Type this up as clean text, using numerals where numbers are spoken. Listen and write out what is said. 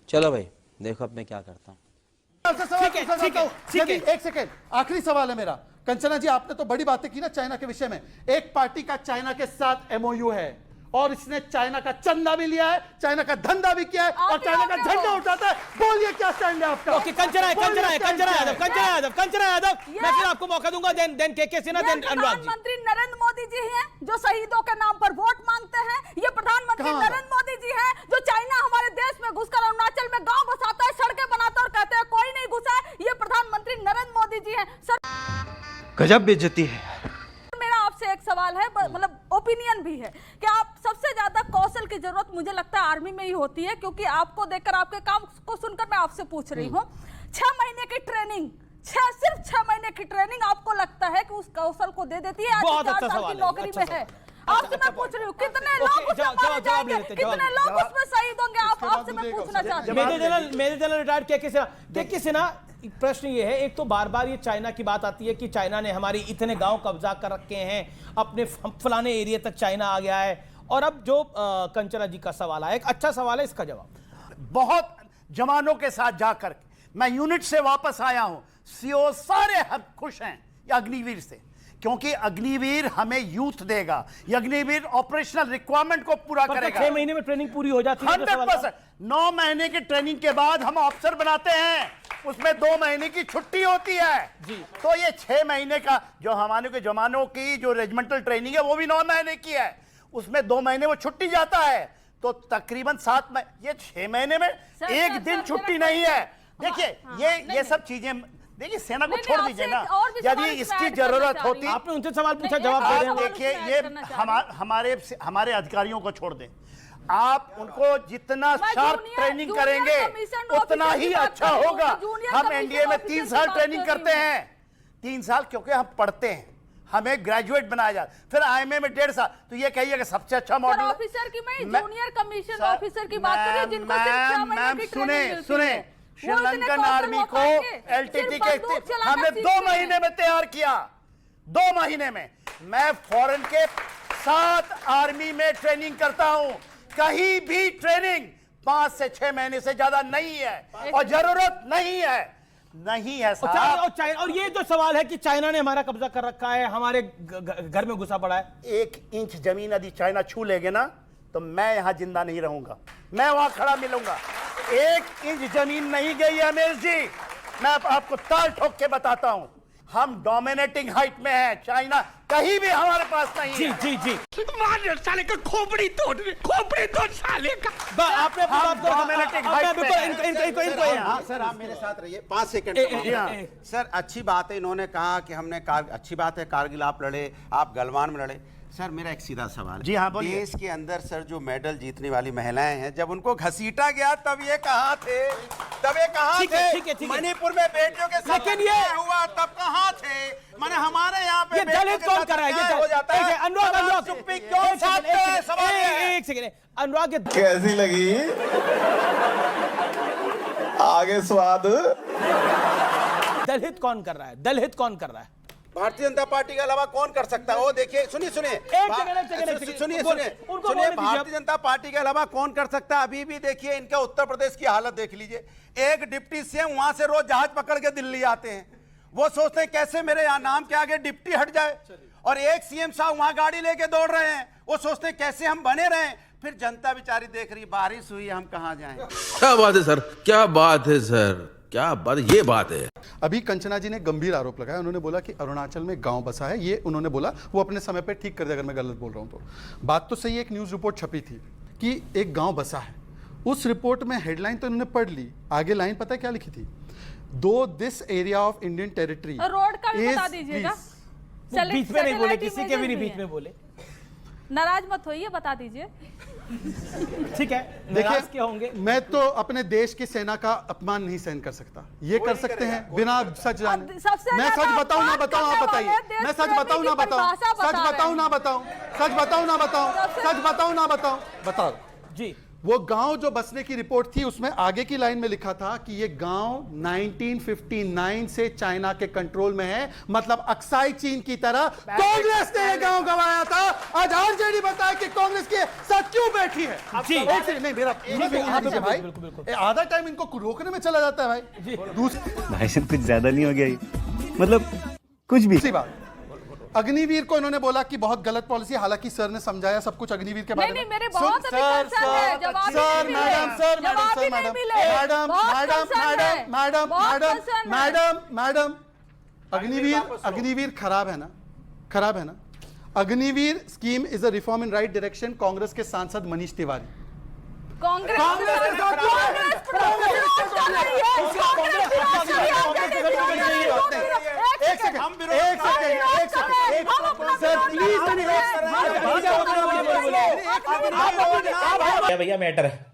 चलो भाई देखो अब मैं क्या करता हूँ। एक सेकेंड, आखिरी सवाल है मेरा। कंचना जी, आपने तो बड़ी बातें की ना चाइना के विषय में। एक पार्टी का चाइना के साथ एमओयू है और इसने चाइना का चंदा भी लिया है, चाइना का धंधा भी किया है और चाइना का झंडा उठाता है। बोलिए क्या स्टैंड है आपका? ओके, कंचना यादव, मैं फिर आपको मौका दूंगा। देन के सिन्हा, देन अनुराग जी। प्रधानमंत्री नरेंद्र मोदी जी हैं जो शहीदों के नाम पर वोट मांगते हैं। ये प्रधानमंत्री नरेंद्र मोदी जी हैं जो चाइना हमारे देश में घुसकर अरुणाचल में गांव बसाता है, सड़कें बनाता है और कहते हैं कोई नहीं घुसा है। ये प्रधानमंत्री नरेंद्र मोदी जी हैं। सर गजब बेइज्जती है। मेरा आपसे एक सवाल है, मतलब ओपिनियन भी है कि आप सबसे ज्यादा कौशल की जरूरत मुझे लगता है आर्मी में ही होती है, क्योंकि आपको देखकर, आपके काम को सुनकर मैं आपसे पूछ रही हूँ। 6 महीने की ट्रेनिंग, सिर्फ 6 महीने की ट्रेनिंग आपको लगता है कि उस कौशल को दे देती है? बहुत आज अच्छा 4 साल सवाल की है, नौकरी अच्छा में है। आपसे मैं पूछ रही हूँ कितने लोग उसमें मारे जाएंगे, कितने लोग उसमें शहीद होंगे? आपसे मैं पूछना चाहती हूँ। मेजर जनरल रिटायर्ड के सिन्हा, प्रश्न ये है, एक तो बार बार ये चाइना की बात आती है कि चाइना ने हमारी इतने गांव कब्जा कर रखे हैं, अपने फलाने एरिया तक चाइना आ गया है। और अब जो कंचना जी का सवाल आया, एक अच्छा सवाल है, इसका जवाब। बहुत जवानों के साथ जाकर मैं यूनिट से वापस आया हूं, सीओ सारे हम खुश हैं अग्निवीर से, क्योंकि अग्निवीर हमें यूथ देगा। ये अग्निवीर ऑपरेशनल रिक्वायरमेंट को पूरा करेगा। 6 महीने में ट्रेनिंग पूरी हो जाती है। 100%। 9 महीने की ट्रेनिंग के बाद हम ऑफिसर बनाते हैं, उसमें 2 महीने की छुट्टी होती है जी। तो ये 6 महीने का जो हमारे के जवानों की जो रेजिमेंटल ट्रेनिंग है वो भी 9 महीने की है, उसमें 2 महीने वो छुट्टी जाता है, तो तकरीबन 7 महीने। ये 6 महीने में एक दिन छुट्टी नहीं है। देखिए ये सब चीजें, देखिए सेना को छोड़ दीजिए ना, यदि इसकी जरूरत होती। आपने उनसे सवाल पूछा, जवाब दे रहे हैं। देखिए ये हमारे अधिकारियों को छोड़ दें, आप उनको जितना शार्प ट्रेनिंग करेंगे उतना ही अच्छा होगा। हम एनडीए में 3 साल ट्रेनिंग करते हैं, 3 साल, क्योंकि हम पढ़ते हैं, हमें ग्रेजुएट बनाया जाता, फिर आईएमए में 1.5 साल। तो ये कहिए कि सबसे अच्छा मॉडल ऑफिसर की मैं जूनियर कमीशन ऑफिसर की बात कर रही हूं, जिनको सिर्फ 6 महीने की ट्रेनिंग मिलती है। सुने, श्रीलंकन आर्मी को एलटीटी के हमने 2 महीने में तैयार किया। 2 महीने में मैं फॉरेन के 7 आर्मी में ट्रेनिंग करता हूं। कहीं भी ट्रेनिंग 5 से 6 महीने से ज्यादा नहीं है और जरूरत नहीं है साहब। और ये जो सवाल है कि चाइना ने हमारा कब्जा कर रखा है, हमारे घर में घुसा पड़ा है। 1 इंच जमीन यदि चाइना छू लेगे ना तो मैं यहां जिंदा नहीं रहूंगा, मैं वहां खड़ा मिलूंगा। 1 इंच जमीन नहीं गई है अमेश जी, मैं आपको ताल ठोक के बताता हूं। हम डोमिनेटिंग हाइट में हैं, चाइना कहीं भी हमारे पास नहीं जी है। जी जी मार साले का खोपड़ी तोड़ साले का। आपने डोमिनेटिंग हाइट में। हाँ सर, आप मेरे साथ रहिए 5 सेकंड। सर अच्छी बात है, इन्होंने कहा कि हमने अच्छी बात है कारगिल आप लड़े, आप गलवान में लड़े। सर मेरा एक सीधा सवाल है। जी हाँ, बोलिए। देश के अंदर सर जो मेडल जीतने वाली महिलाएं हैं, जब उनको घसीटा गया तब ये कहाँ थे? ठीक है। मणिपुर में बेटियों के साथ लेकिन ये हुआ तब कहाँ थे? माने हमारे यहाँ पे ये दलित कौन कर रहा है? हो जाता है। अनुराग चुप्पी क्यों साधते हैं? सवाल ये है। एक सेकंड, अनुराग कैसी लगी आगे स्वाद? दलित कौन कर रहा है? भारतीय जनता पार्टी के अलावा कौन कर सकता है? वो देखिए, सुनिए भारतीय जनता पार्टी के अलावा कौन कर सकता है? अभी भी देखिए इनका उत्तर प्रदेश की हालत देख लीजिए। एक डिप्टी सीएम वहां से रोज जहाज पकड़ के दिल्ली आते हैं, वो सोचते हैं कैसे मेरे यहाँ नाम के आगे डिप्टी हट जाए, और एक सीएम साहब वहां गाड़ी लेके दौड़ रहे हैं, वो सोचते हैं कैसे हम बने रहे। फिर जनता बेचारी देख रही, बारिश हुई, हम कहाँ जाएं? क्या बात है सर, क्या बात है सर, क्या बात, ये बात है। अभी कंचना जी ने गंभीर आरोप लगाया, उन्होंने बोला कि अरुणाचल में गांव बसा है। ये उन्होंने बोला, वो अपने समय पे ठीक कर दे अगर मैं गलत बोल रहा हूं तो। बात तो सही है, एक न्यूज रिपोर्ट छपी थी कि एक गांव बसा है। उस रिपोर्ट में हेडलाइन तो इन्होंने पढ़ ली, आगे लाइन पता है क्या लिखी थी? दो this area of Indian territory. Road का भी बता दीजिएगा, बीच में नहीं बोले, किसी के भी नहीं बीच में बोले। नाराज मत होइए, बता दीजिए। ठीक है, नाराज क्या होंगे? मैं तो अपने देश की सेना का अपमान नहीं सहन कर सकता। ये कर सकते हैं बिना सच जाने। मैं सच बताऊं ना बताऊं, आप बताइए। मैं सच बताऊं ना बताऊं, सच बताऊं ना बताऊं, सच बताऊं ना बताऊं, सच बताऊं ना बताऊं, बताओ जी। वो गांव जो बसने की रिपोर्ट थी उसमें आगे की लाइन में लिखा था कि ये गांव 1959 से चाइना के कंट्रोल में है, मतलब अक्साई चीन की तरह कांग्रेस ने ये गांव गंवाया था। आज आरजेडी बताया कि कांग्रेस के साथ क्यों बैठी है। जी। एक सेकंड, नहीं मेरा भाई आधा टाइम इनको रोकने में चला जाता है भाई। दूसरी भाई साहब कुछ ज्यादा नहीं हो गया ये? मतलब कुछ भी। दूसरी बात, अग्निवीर को इन्होंने बोला कि बहुत गलत पॉलिसी, हालांकि सर ने समझाया सब कुछ अग्निवीर के बारे में। नहीं, मेरे बहुत अभी concern है, जवाब ही नहीं मिले। मैडम अग्निवीर खराब है ना, खराब है ना। Agniveer scheme is a reform in right direction. Congress के सांसद मनीष तिवारी कांग्रेस भैया मैटर है।